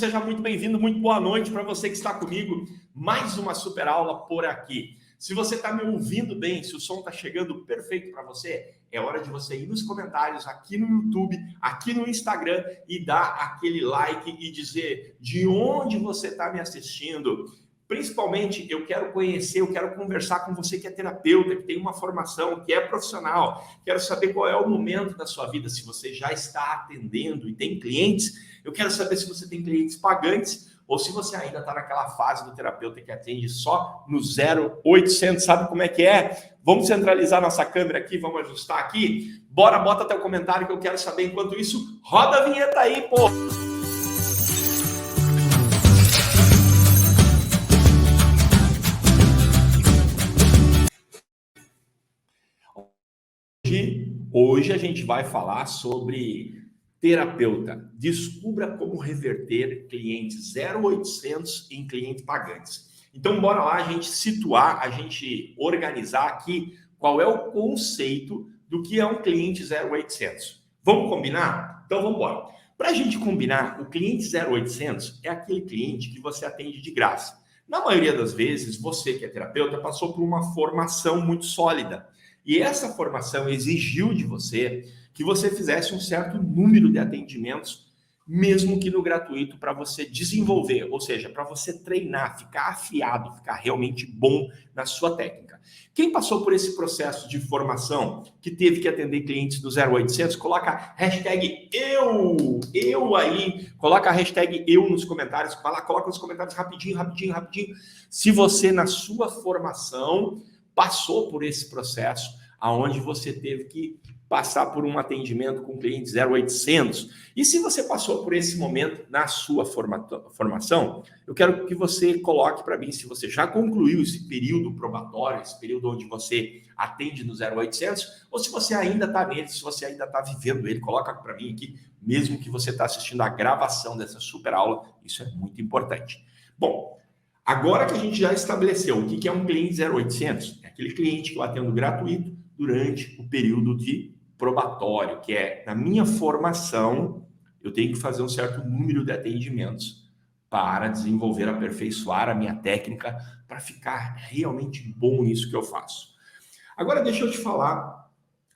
seja muito bem-vindo, muito boa noite para você que está comigo. Mais uma super aula por aqui. Se você está me ouvindo bem, se o som está chegando perfeito para você, é hora de você ir nos comentários aqui no YouTube, aqui no Instagram e dar aquele like e dizer de onde você está me assistindo. Principalmente, eu quero conhecer, eu quero conversar com você que é terapeuta, que tem uma formação, que é profissional. Quero saber qual é o momento da sua vida, se você já está atendendo e tem clientes. Eu quero saber se você tem clientes pagantes ou se você ainda está naquela fase do terapeuta que atende só no 0800. Sabe como é que é? Vamos centralizar nossa câmera aqui, vamos ajustar aqui. Bora, bota teu comentário que eu quero saber. Enquanto isso, roda a vinheta aí, pô! Hoje a gente vai falar sobre terapeuta. Descubra como reverter clientes 0800 em clientes pagantes. Então, bora lá a gente situar, a gente organizar aqui qual é o conceito do que é um cliente 0800. Vamos combinar? Então, vamos embora. Para a gente combinar, o cliente 0800 é aquele cliente que você atende de graça. Na maioria das vezes, você que é terapeuta passou por uma formação muito sólida. E essa formação exigiu de você que você fizesse um certo número de atendimentos, mesmo que no gratuito, para você desenvolver, ou seja, para você treinar, ficar afiado, ficar realmente bom na sua técnica. Quem passou por esse processo de formação, que teve que atender clientes do 0800, coloca hashtag eu aí, coloca a hashtag eu nos comentários, vai lá, coloca nos comentários rapidinho. Se você na sua formação passou por esse processo, aonde você teve que passar por um atendimento com clientes 0800. E se você passou por esse momento na sua formação, eu quero que você coloque para mim se você já concluiu esse período probatório, esse período onde você atende no 0800, ou se você ainda está nele, se você ainda está vivendo ele. Coloca para mim aqui, mesmo que você está assistindo a gravação dessa super aula, isso é muito importante. Bom, agora que a gente já estabeleceu o que é um cliente 0800, é aquele cliente que eu atendo gratuito durante o período de probatório, que é, na minha formação, eu tenho que fazer um certo número de atendimentos para desenvolver, aperfeiçoar a minha técnica, para ficar realmente bom nisso que eu faço. Agora, deixa eu te falar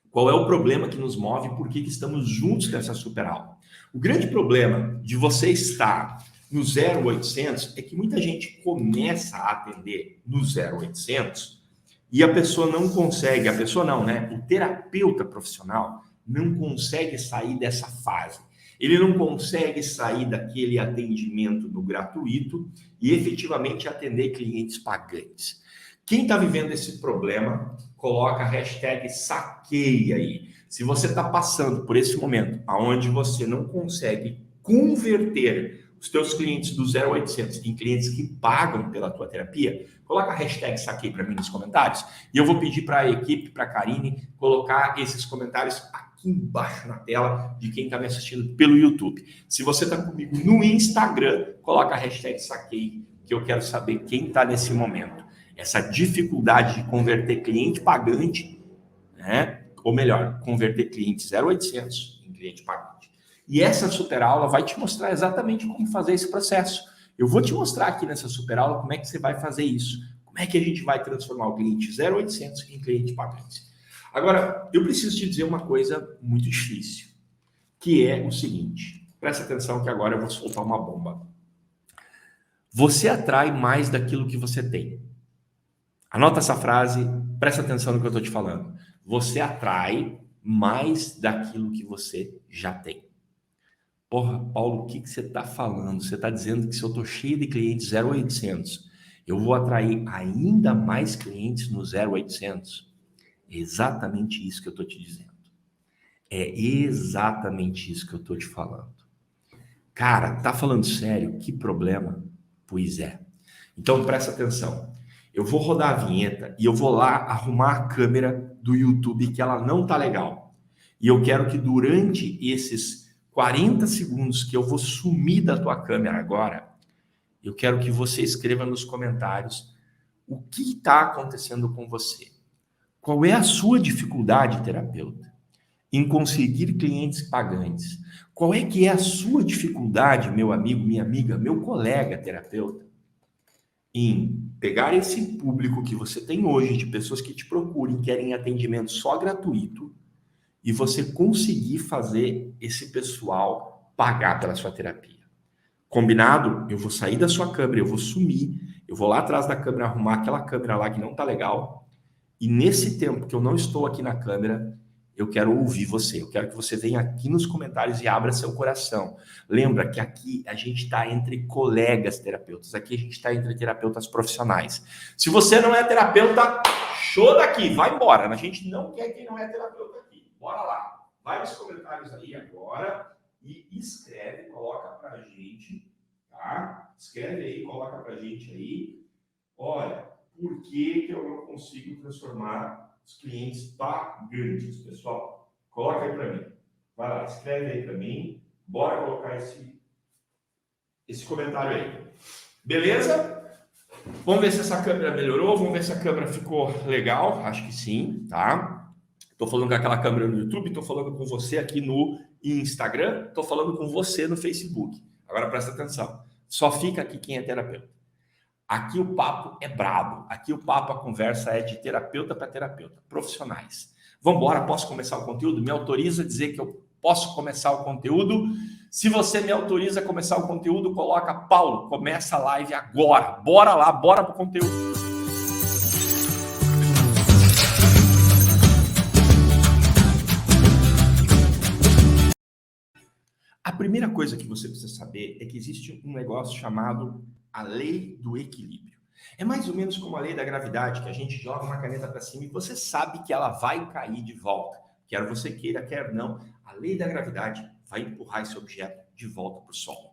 qual é o problema que nos move e por que estamos juntos nessa super aula. O grande problema de você estar no 0800 é que muita gente começa a atender no 0800 e a pessoa não consegue, o terapeuta profissional não consegue sair dessa fase. Ele não consegue sair daquele atendimento no gratuito e efetivamente atender clientes pagantes. Quem está vivendo esse problema, coloca a hashtag saquei aí. Se você está passando por esse momento onde você não consegue converter os teus clientes do 0800 em clientes que pagam pela tua terapia, coloca a hashtag saquei para mim nos comentários e eu vou pedir para a equipe, para a Karine, colocar esses comentários aqui embaixo na tela de quem está me assistindo pelo YouTube. Se você está comigo no Instagram, coloca a hashtag saquei, que eu quero saber quem está nesse momento. Essa dificuldade de converter cliente pagante, né? Ou melhor, converter cliente 0800 em cliente pagante. E essa super aula vai te mostrar exatamente como fazer esse processo. Eu vou te mostrar aqui nessa super aula como é que você vai fazer isso. Como é que a gente vai transformar o cliente 0800 em cliente pagante. Agora, eu preciso te dizer uma coisa muito difícil, que é o seguinte. Presta atenção que agora eu vou soltar uma bomba. Você atrai mais daquilo que você tem. Anota essa frase, presta atenção no que eu estou te falando. Você atrai mais daquilo que você já tem. Porra, Paulo, o que você está falando? Você está dizendo que se eu estou cheio de clientes 0800, eu vou atrair ainda mais clientes no 0800? É exatamente isso que eu estou te dizendo. É exatamente isso que eu estou te falando. Cara, tá falando sério? Que problema? Pois é. Então presta atenção. Eu vou rodar a vinheta e eu vou lá arrumar a câmera do YouTube que ela não tá legal. E eu quero que durante esses 40 segundos que eu vou sumir da tua câmera agora, eu quero que você escreva nos comentários o que está acontecendo com você. Qual é a sua dificuldade, terapeuta? em conseguir clientes pagantes? Qual é que é a sua dificuldade, meu amigo, minha amiga, meu colega terapeuta, em pegar esse público que você tem hoje, de pessoas que te procurem, querem atendimento só gratuito, e você conseguir fazer esse pessoal pagar pela sua terapia? Combinado? Eu vou sair da sua câmera, eu vou sumir, eu vou lá atrás da câmera arrumar aquela câmera lá que não tá legal, e nesse tempo que eu não estou aqui na câmera, eu quero ouvir você, eu quero que você venha aqui nos comentários e abra seu coração. Lembra que aqui a gente está entre colegas terapeutas, aqui a gente está entre terapeutas profissionais. Se você não é terapeuta, show daqui, vai embora. A gente não quer quem não é terapeuta aqui. Bora lá. Vai nos comentários aí agora e escreve, coloca pra gente, tá? Escreve aí, coloca pra gente aí. Olha, por que eu não consigo transformar os clientes pagantes, pessoal? Coloca aí para mim. Vai lá, escreve aí para mim. Bora colocar esse comentário aí. Beleza? Vamos ver se essa câmera melhorou. Vamos ver se a câmera ficou legal. Acho que sim, tá? Estou falando com aquela câmera no YouTube. Estou falando com você aqui no Instagram. Estou falando com você no Facebook. Agora presta atenção. Só fica aqui quem é terapeuta. Aqui o papo é brabo, aqui o papo, a conversa é de terapeuta para terapeuta, profissionais. Vamos embora, posso começar o conteúdo? Me autoriza a dizer que eu posso começar o conteúdo? Se você me autoriza a começar o conteúdo, coloca, Paulo, começa a live agora. Bora lá, bora para o conteúdo. A primeira coisa que você precisa saber é que existe um negócio chamado a lei do equilíbrio. É mais ou menos como a lei da gravidade, que a gente joga uma caneta para cima e você sabe que ela vai cair de volta. Quer você queira, quer não, a lei da gravidade vai empurrar esse objeto de volta para o solo.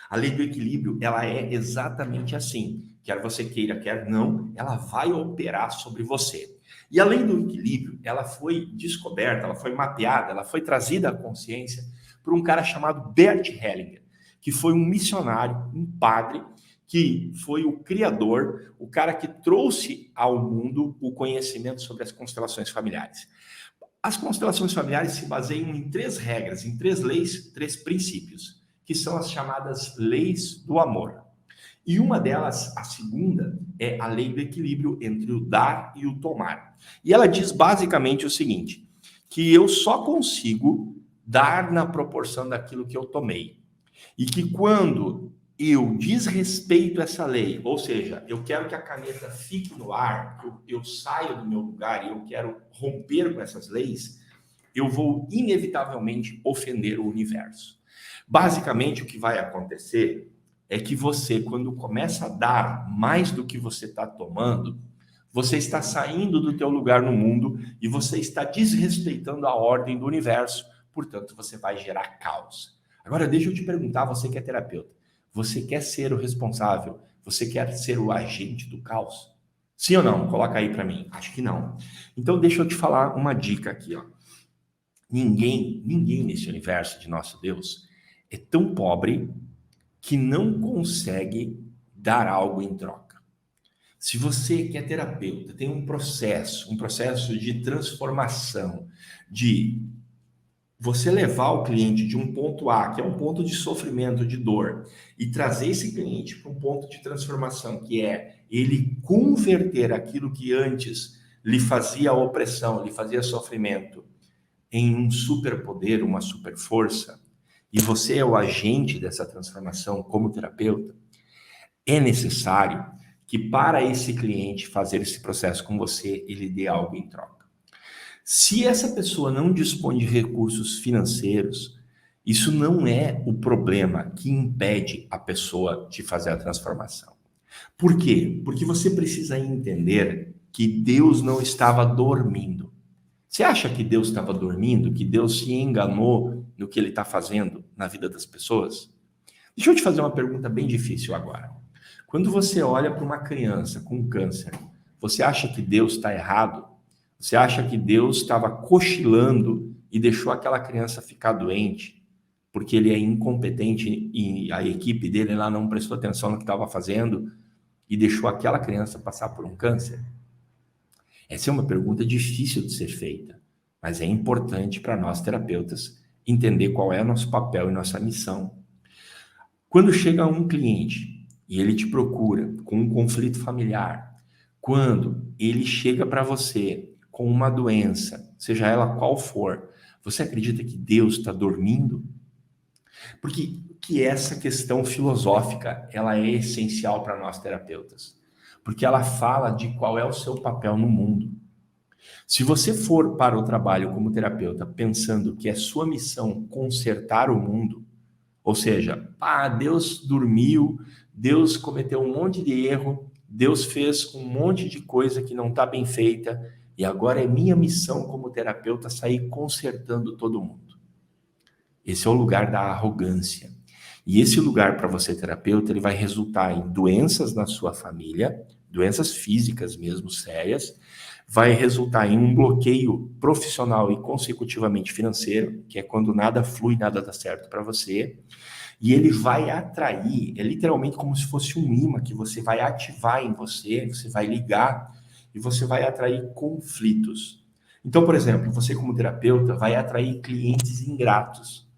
A lei do equilíbrio, ela é exatamente assim. Quer você queira, quer não, ela vai operar sobre você. E a lei do equilíbrio, ela foi descoberta, ela foi mapeada, ela foi trazida à consciência por um cara chamado Bert Hellinger, que foi um missionário, um padre, que foi o criador, o cara que trouxe ao mundo o conhecimento sobre as constelações familiares. As constelações familiares se baseiam em 3 regras, em 3 leis, 3 princípios, que são as chamadas leis do amor. E uma delas, a segunda, é a lei do equilíbrio entre o dar e o tomar. E ela diz basicamente o seguinte, que eu só consigo dar na proporção daquilo que eu tomei. E que quando eu desrespeito essa lei, ou seja, eu quero que a caneta fique no ar, eu saio do meu lugar e eu quero romper com essas leis, eu vou inevitavelmente ofender o universo. Basicamente, o que vai acontecer é que você, quando começa a dar mais do que você está tomando, você está saindo do teu lugar no mundo e você está desrespeitando a ordem do universo, portanto, você vai gerar caos. Agora, deixa eu te perguntar, você que é terapeuta, você quer ser o responsável? Você quer ser o agente do caos? Sim ou não? Coloca aí para mim. Acho que não. Então, deixa eu te falar uma dica aqui, ó. Ninguém nesse universo de nosso Deus é tão pobre que não consegue dar algo em troca. Se você que é terapeuta tem um processo de transformação, de você levar o cliente de um ponto A, que é um ponto de sofrimento, de dor, e trazer esse cliente para um ponto de transformação, que é ele converter aquilo que antes lhe fazia opressão, lhe fazia sofrimento, em um superpoder, uma super força, e você é o agente dessa transformação como terapeuta, é necessário que para esse cliente fazer esse processo com você, ele dê algo em troca. Se essa pessoa não dispõe de recursos financeiros, isso não é o problema que impede a pessoa de fazer a transformação. Por quê? Porque você precisa entender que Deus não estava dormindo. Você acha que Deus estava dormindo? Que Deus se enganou no que ele está fazendo na vida das pessoas? Deixa eu te fazer uma pergunta bem difícil agora. Quando você olha para uma criança com câncer, você acha que Deus está errado? Você acha que Deus estava cochilando e deixou aquela criança ficar doente porque ele é incompetente e a equipe dele lá não prestou atenção no que estava fazendo e deixou aquela criança passar por um câncer? Essa é uma pergunta difícil de ser feita, Mas é importante para nós terapeutas entender qual é o nosso papel e nossa missão. Quando chega um cliente e ele te procura com um conflito familiar, quando ele chega para você com uma doença, seja ela qual for, você acredita que Deus está dormindo? Porque que essa questão filosófica, ela é essencial para nós terapeutas, porque ela fala de qual é o seu papel no mundo. Se você for para o trabalho como terapeuta pensando que é sua missão consertar o mundo, ou seja, Deus dormiu, Deus cometeu um monte de erro, Deus fez um monte de coisa que não está bem feita, e agora é minha missão como terapeuta sair consertando todo mundo. Esse é o lugar da arrogância. E esse lugar para você, terapeuta, ele vai resultar em doenças na sua família, doenças físicas mesmo, sérias, vai resultar em um bloqueio profissional e consecutivamente financeiro, que é quando nada flui, nada dá certo para você, e ele vai atrair, é literalmente como se fosse um imã que você vai ativar em você, você vai ligar e você vai atrair conflitos. Então, por exemplo, você como terapeuta vai atrair clientes ingratos,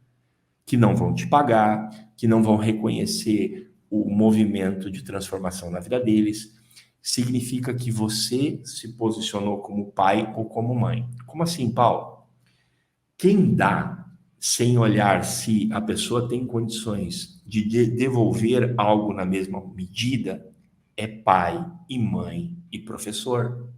que não vão te pagar, que não vão reconhecer o movimento de transformação na vida deles. Significa que você se posicionou como pai ou como mãe. Como assim, Paulo? Quem dá sem olhar se a pessoa tem condições de devolver algo na mesma medida é pai e mãe e professor.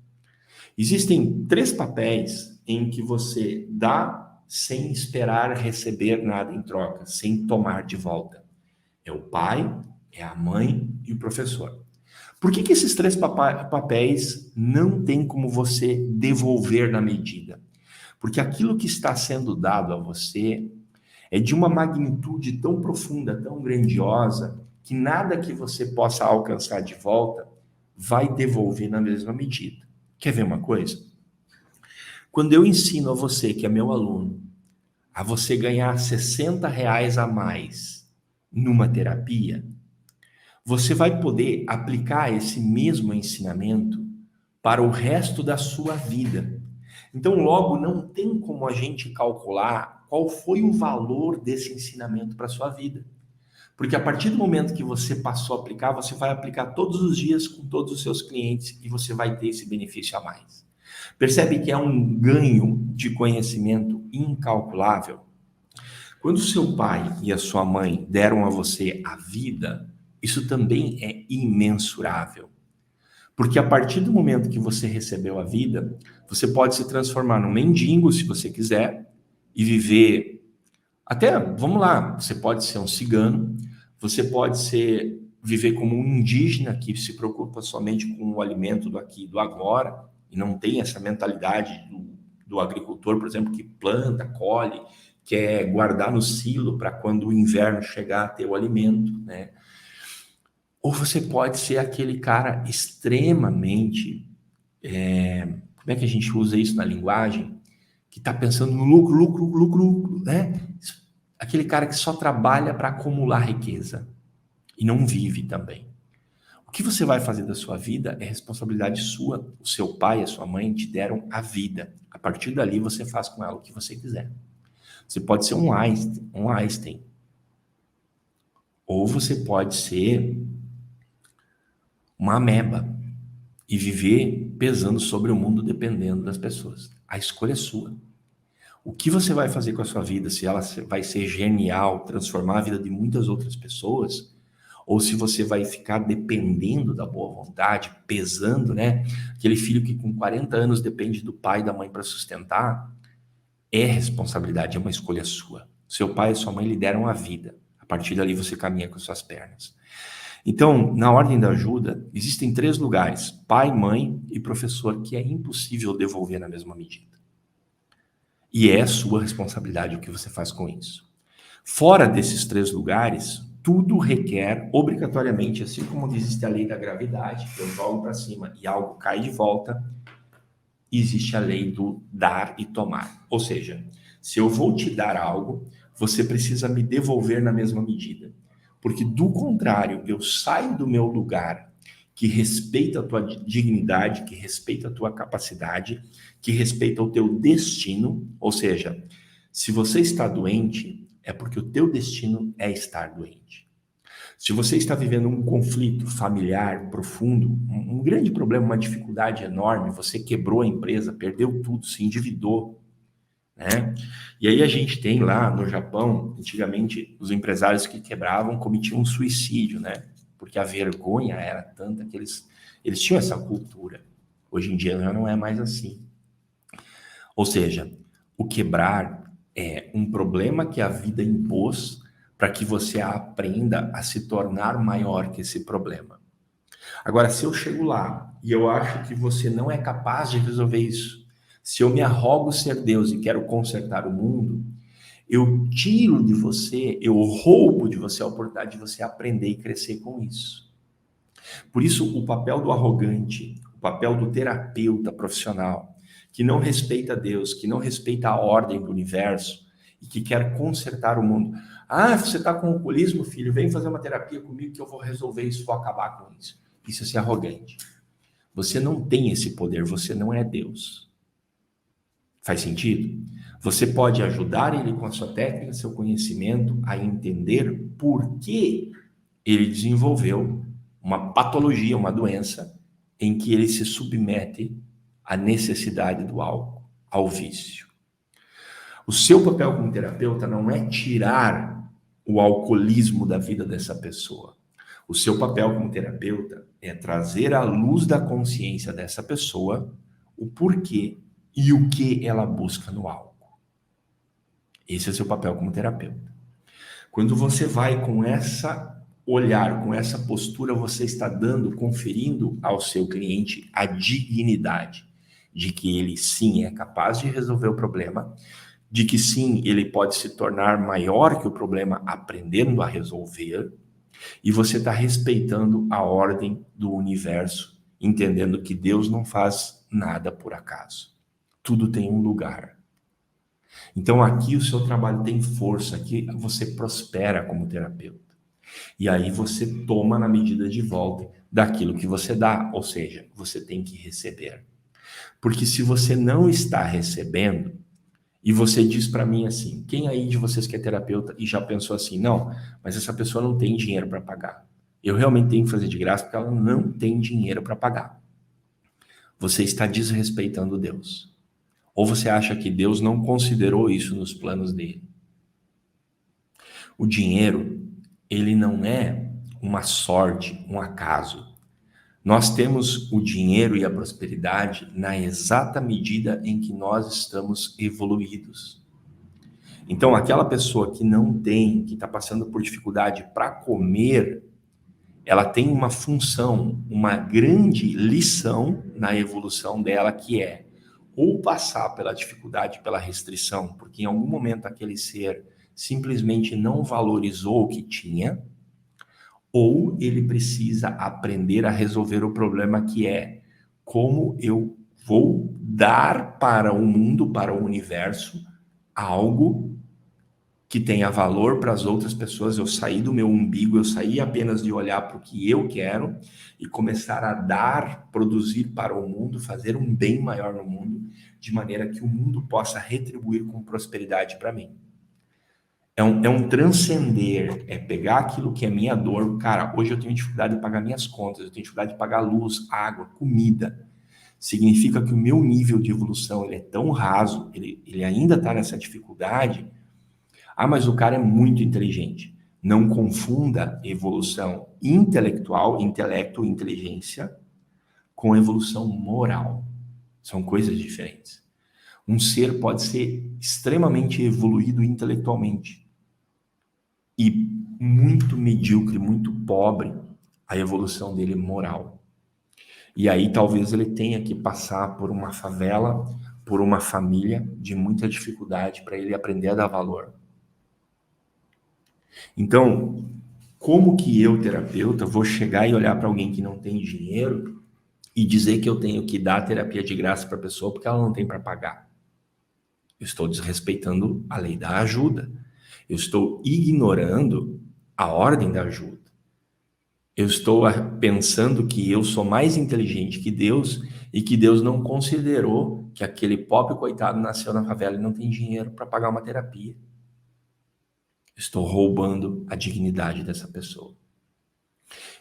Existem 3 papéis em que você dá sem esperar receber nada em troca, sem tomar de volta. É o pai, é a mãe e o professor. Por que esses 3 papéis não tem como você devolver na medida? Porque aquilo que está sendo dado a você é de uma magnitude tão profunda, tão grandiosa, que nada que você possa alcançar de volta vai devolver na mesma medida. Quer ver uma coisa? Quando eu ensino a você, que é meu aluno, a você ganhar R$ 60 a mais numa terapia, você vai poder aplicar esse mesmo ensinamento para o resto da sua vida. Então, logo, não tem como a gente calcular qual foi o valor desse ensinamento para a sua vida. Porque a partir do momento que você passou a aplicar, você vai aplicar todos os dias com todos os seus clientes e você vai ter esse benefício a mais. Percebe que é um ganho de conhecimento incalculável? Quando seu pai e a sua mãe deram a você a vida, isso também é imensurável. Porque a partir do momento que você recebeu a vida, você pode se transformar num mendigo, se você quiser, e viver. Até, vamos lá, você pode ser um cigano, você pode viver como um indígena que se preocupa somente com o alimento do aqui e do agora, e não tem essa mentalidade do agricultor, por exemplo, que planta, colhe, quer guardar no silo para quando o inverno chegar ter o alimento, né? Ou você pode ser aquele cara extremamente, como é que a gente usa isso na linguagem? Que está pensando no lucro, lucro, lucro, lucro, né? Aquele cara que só trabalha para acumular riqueza e não vive também. O que você vai fazer da sua vida é responsabilidade sua. O seu pai e a sua mãe te deram a vida. A partir dali você faz com ela o que você quiser. Você pode ser um Einstein. Ou você pode ser uma ameba e viver pesando sobre o mundo dependendo das pessoas. A escolha é sua. O que você vai fazer com a sua vida, se ela vai ser genial, transformar a vida de muitas outras pessoas, ou se você vai ficar dependendo da boa vontade, pesando, né? Aquele filho que com 40 anos depende do pai e da mãe para sustentar, é responsabilidade, é uma escolha sua. Seu pai e sua mãe lhe deram a vida. A partir dali você caminha com suas pernas. Então, na ordem da ajuda, existem 3 lugares: pai, mãe e professor, que é impossível devolver na mesma medida. E é sua responsabilidade o que você faz com isso. Fora desses 3 lugares, tudo requer, obrigatoriamente, assim como existe a lei da gravidade, que eu jogo para cima e algo cai de volta, existe a lei do dar e tomar. Ou seja, se eu vou te dar algo, você precisa me devolver na mesma medida. Porque, do contrário, eu saio do meu lugar que respeita a tua dignidade, que respeita a tua capacidade, que respeita o teu destino. Ou seja, se você está doente, é porque o teu destino é estar doente. Se você está vivendo um conflito familiar profundo, um grande problema, uma dificuldade enorme, você quebrou a empresa, perdeu tudo, se endividou, né? E aí a gente tem lá no Japão, antigamente, os empresários que quebravam cometiam um suicídio, né? Porque a vergonha era tanta que eles tinham essa cultura. Hoje em dia já não é mais assim. Ou seja, o quebrar é um problema que a vida impôs para que você aprenda a se tornar maior que esse problema. Agora, se eu chego lá e eu acho que você não é capaz de resolver isso, se eu me arrogo ser Deus e quero consertar o mundo, eu tiro de você, eu roubo de você a oportunidade de você aprender e crescer com isso. Por isso, o papel do arrogante, o papel do terapeuta profissional, que não respeita Deus, que não respeita a ordem do universo e que quer consertar o mundo. Ah, você está com alcoolismo, filho, vem fazer uma terapia comigo que eu vou resolver isso, vou acabar com isso. Isso é ser arrogante. Você não tem esse poder, você não é Deus. Faz sentido? Você pode ajudar ele com a sua técnica, seu conhecimento, a entender por que ele desenvolveu uma patologia, uma doença, em que ele se submete à necessidade do álcool, ao vício. O seu papel como terapeuta não é tirar o alcoolismo da vida dessa pessoa. O seu papel como terapeuta é trazer à luz da consciência dessa pessoa o porquê e o que ela busca no álcool. Esse é o seu papel como terapeuta. Quando você vai com essa olhar, com essa postura, você está conferindo ao seu cliente a dignidade de que ele sim é capaz de resolver o problema, de que sim, ele pode se tornar maior que o problema aprendendo a resolver, e você está respeitando a ordem do universo, entendendo que Deus não faz nada por acaso. Tudo tem um lugar. Então aqui o seu trabalho tem força, aqui você prospera como terapeuta. E aí você toma na medida de volta daquilo que você dá, ou seja, você tem que receber. Porque se você não está recebendo, e você diz para mim assim, quem aí de vocês que é terapeuta e já pensou assim, não, mas essa pessoa não tem dinheiro para pagar. Eu realmente tenho que fazer de graça porque ela não tem dinheiro para pagar. Você está desrespeitando Deus. Ou você acha que Deus não considerou isso nos planos dele? O dinheiro, ele não é uma sorte, um acaso. Nós temos o dinheiro e a prosperidade na exata medida em que nós estamos evoluídos. Então, aquela pessoa que não tem, que está passando por dificuldade para comer, ela tem uma função, uma grande lição na evolução dela, que é ou passar pela dificuldade, pela restrição, porque em algum momento aquele ser simplesmente não valorizou o que tinha, ou ele precisa aprender a resolver o problema, que é como eu vou dar para o mundo, para o universo, algo que tenha valor para as outras pessoas. Eu saí do meu umbigo, eu saí apenas de olhar para o que eu quero e começar a dar, produzir para o mundo, fazer um bem maior no mundo, de maneira que o mundo possa retribuir com prosperidade para mim. É um transcender, é pegar aquilo que é minha dor. Cara, hoje eu tenho dificuldade de pagar minhas contas, eu tenho dificuldade de pagar luz, água, comida. Significa que o meu nível de evolução ele é tão raso, ele ainda está nessa dificuldade. Ah, mas o cara é muito inteligente. Não confunda evolução intelectual, intelecto, inteligência, com evolução moral. São coisas diferentes. Um ser pode ser extremamente evoluído intelectualmente e muito medíocre, muito pobre, a evolução dele moral. E aí talvez ele tenha que passar por uma favela, por uma família de muita dificuldade para ele aprender a dar valor. Então, como que eu, terapeuta, vou chegar e olhar para alguém que não tem dinheiro e dizer que eu tenho que dar terapia de graça para a pessoa porque ela não tem para pagar? Eu estou desrespeitando a lei da ajuda. Eu estou ignorando a ordem da ajuda. Eu estou pensando que eu sou mais inteligente que Deus e que Deus não considerou que aquele pobre coitado nasceu na favela e não tem dinheiro para pagar uma terapia. Estou roubando a dignidade dessa pessoa.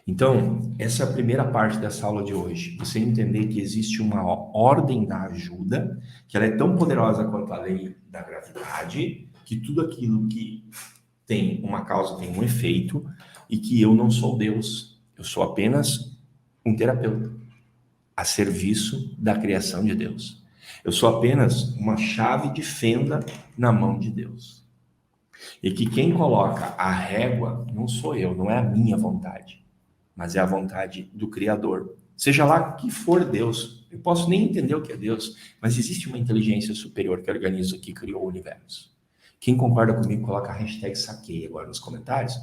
Então, essa é a primeira parte dessa aula de hoje. Você entender que existe uma ordem da ajuda, que ela é tão poderosa quanto a lei da gravidade, que tudo aquilo que tem uma causa tem um efeito, e que eu não sou Deus. Eu sou apenas um terapeuta, a serviço da criação de Deus. Eu sou apenas uma chave de fenda na mão de Deus. E que quem coloca a régua não sou eu, não é a minha vontade, mas é a vontade do Criador. Seja lá que for Deus, eu posso nem entender o que é Deus, mas existe uma inteligência superior que organiza, que criou o universo. Quem concorda comigo, coloca a hashtag saquei agora nos comentários.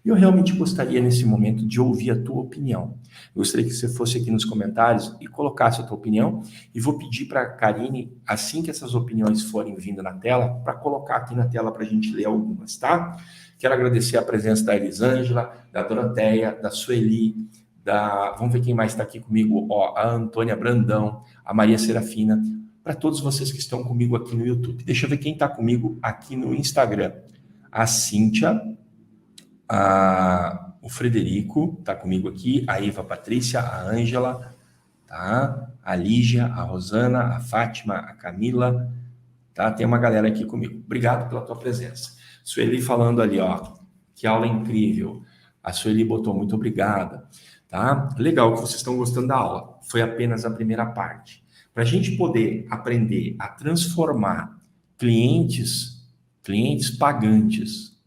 E eu realmente gostaria, nesse momento, de ouvir a tua opinião. Eu gostaria que você fosse aqui nos comentários e colocasse a tua opinião. E vou pedir para a Karine, assim que essas opiniões forem vindo na tela, para colocar aqui na tela para a gente ler algumas, tá? Quero agradecer a presença da Elisângela, da Doroteia, da Sueli, vamos ver quem mais está aqui comigo, ó, a Antônia Brandão, a Maria Serafina, para todos vocês que estão comigo aqui no YouTube. Deixa eu ver quem está comigo aqui no Instagram. A Cíntia, o Frederico está comigo aqui, a Eva Patrícia, a Ângela, tá? A Lígia, a Rosana, a Fátima, a Camila, tá? Tem uma galera aqui comigo. Obrigado pela tua presença. Sueli falando ali, ó, que aula incrível. A Sueli botou muito obrigada, tá? Legal que vocês estão gostando da aula. Foi apenas a primeira parte. Para a gente poder aprender a transformar clientes pagantes,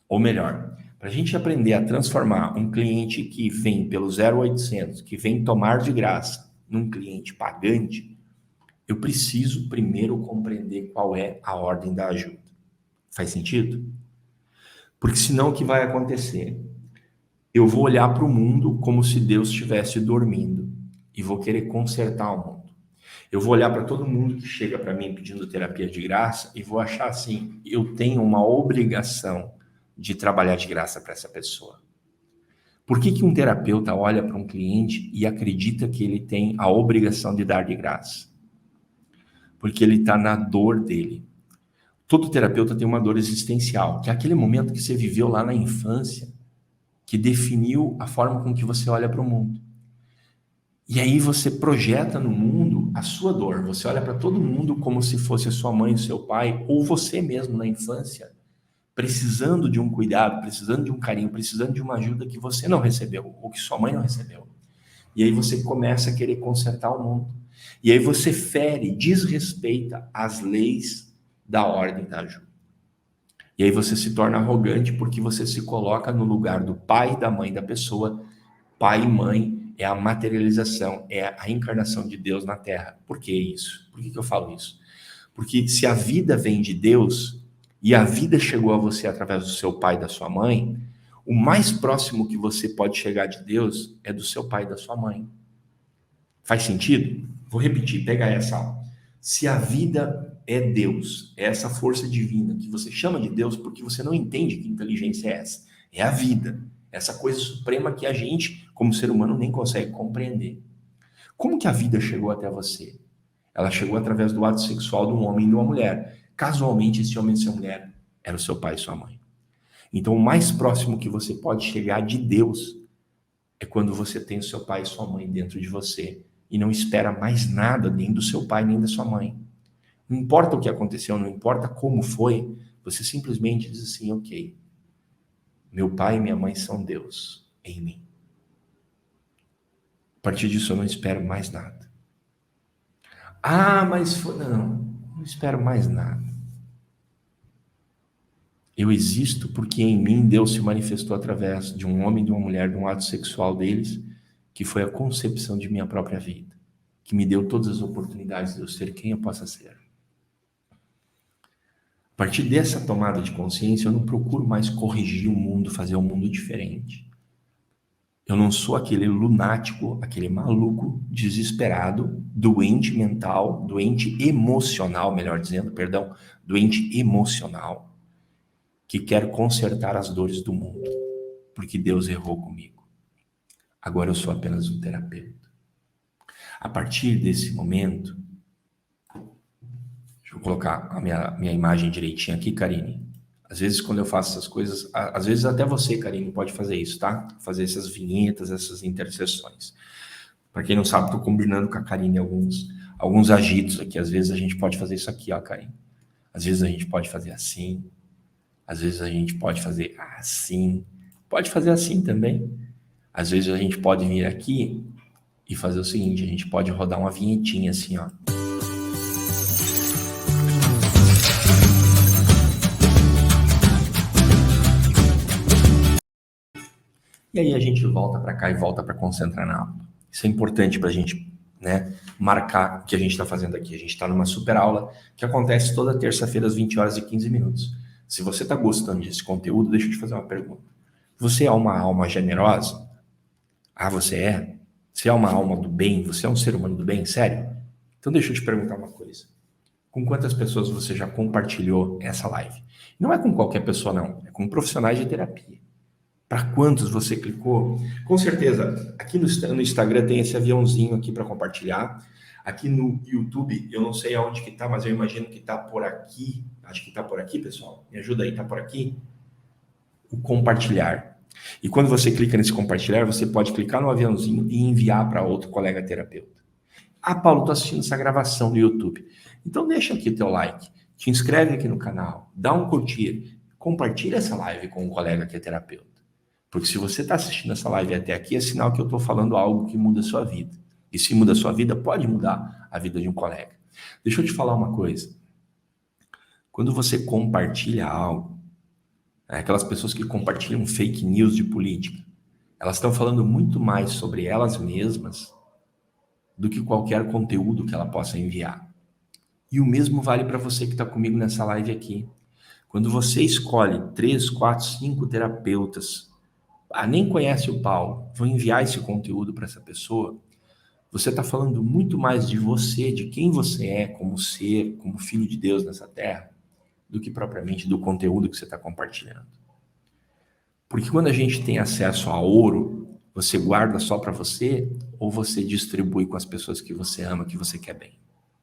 ou melhor, para a gente aprender a transformar um cliente que vem pelo 0800, que vem tomar de graça, num cliente pagante, eu preciso primeiro compreender qual é a ordem da ajuda. Faz sentido? Porque senão o que vai acontecer? Eu vou olhar para o mundo como se Deus estivesse dormindo e vou querer consertar o mundo. Eu vou olhar para todo mundo que chega para mim pedindo terapia de graça e vou achar assim, eu tenho uma obrigação de trabalhar de graça para essa pessoa. Por que um terapeuta olha para um cliente e acredita que ele tem a obrigação de dar de graça? Porque ele está na dor dele. Todo terapeuta tem uma dor existencial, que é aquele momento que você viveu lá na infância, que definiu a forma com que você olha para o mundo. E aí você projeta no mundo a sua dor. Você olha para todo mundo como se fosse a sua mãe, o seu pai, ou você mesmo na infância, precisando de um cuidado, precisando de um carinho, precisando de uma ajuda que você não recebeu, ou que sua mãe não recebeu. E aí você começa a querer consertar o mundo. E aí você fere, desrespeita as leis da ordem da ajuda. E aí você se torna arrogante porque você se coloca no lugar do pai e da mãe da pessoa. Pai e mãe é a materialização, é a encarnação de Deus na Terra. Por que isso? Por que eu falo isso? Porque se a vida vem de Deus e a vida chegou a você através do seu pai e da sua mãe, o mais próximo que você pode chegar de Deus é do seu pai e da sua mãe. Faz sentido? Vou repetir, pega essa. Se a vida é Deus, é essa força divina que você chama de Deus porque você não entende que inteligência é essa. É a vida, essa coisa suprema que a gente, como ser humano, nem consegue compreender. Como que a vida chegou até você? Ela chegou através do ato sexual de um homem e de uma mulher. Casualmente, esse homem e essa mulher era o seu pai e sua mãe. Então, o mais próximo que você pode chegar de Deus é quando você tem o seu pai e sua mãe dentro de você e não espera mais nada nem do seu pai nem da sua mãe. Não importa o que aconteceu, não importa como foi, você simplesmente diz assim, ok, meu pai e minha mãe são Deus em mim. A partir disso eu não espero mais nada. Ah, mas foi... Não espero mais nada. Eu existo porque em mim Deus se manifestou através de um homem e de uma mulher, de um ato sexual deles, que foi a concepção de minha própria vida, que me deu todas as oportunidades de eu ser quem eu possa ser. A partir dessa tomada de consciência, eu não procuro mais corrigir o mundo, fazer o mundo diferente. Eu não sou aquele lunático, aquele maluco, desesperado, doente mental, doente emocional, melhor dizendo, perdão, doente emocional, que quer consertar as dores do mundo, porque Deus errou comigo. Agora eu sou apenas um terapeuta. A partir desse momento, deixa eu colocar a minha imagem direitinho aqui, Karine. Às vezes, quando eu faço essas coisas, às vezes até você, Karine, pode fazer isso, tá? Fazer essas vinhetas, essas interseções. Para quem não sabe, estou combinando com a Karine alguns agitos aqui. Às vezes a gente pode fazer isso aqui, ó, Karine. Às vezes a gente pode fazer assim. Às vezes a gente pode fazer assim. Pode fazer assim também. Às vezes a gente pode vir aqui e fazer o seguinte, a gente pode rodar uma vinhetinha assim, ó. E aí a gente volta para cá e volta para concentrar na aula. Isso é importante para a gente, né, marcar o que a gente está fazendo aqui. A gente está numa super aula que acontece toda terça-feira às 20 horas e 15 minutos. Se você está gostando desse conteúdo, deixa eu te fazer uma pergunta. Você é uma alma generosa? Ah, você é? Você é uma alma do bem? Você é um ser humano do bem? Sério? Então deixa eu te perguntar uma coisa. Com quantas pessoas você já compartilhou essa live? Não é com qualquer pessoa, não. É com profissionais de terapia. Para quantos você clicou? Com certeza, aqui no Instagram tem esse aviãozinho aqui para compartilhar. Aqui no YouTube, eu não sei aonde que tá, mas eu imagino que tá por aqui. Acho que tá por aqui, pessoal. Me ajuda aí, tá por aqui? O compartilhar. E quando você clica nesse compartilhar, você pode clicar no aviãozinho e enviar para outro colega terapeuta. Ah, Paulo, tô assistindo essa gravação no YouTube. Então deixa aqui teu like, te inscreve aqui no canal, dá um curtir, compartilha essa live com um colega que é terapeuta. Porque se você está assistindo essa live até aqui, é sinal que eu estou falando algo que muda a sua vida. E se muda a sua vida, pode mudar a vida de um colega. Deixa eu te falar uma coisa. Quando você compartilha algo, aquelas pessoas que compartilham fake news de política, elas estão falando muito mais sobre elas mesmas do que qualquer conteúdo que ela possa enviar. E o mesmo vale para você que está comigo nessa live aqui. Quando você escolhe 3, 4, 5 terapeutas, nem conhece o Paulo, vou enviar esse conteúdo para essa pessoa, você está falando muito mais de você, de quem você é como ser, como filho de Deus nessa terra, do que propriamente do conteúdo que você está compartilhando. Porque quando a gente tem acesso a ouro, você guarda só para você ou você distribui com as pessoas que você ama, que você quer bem?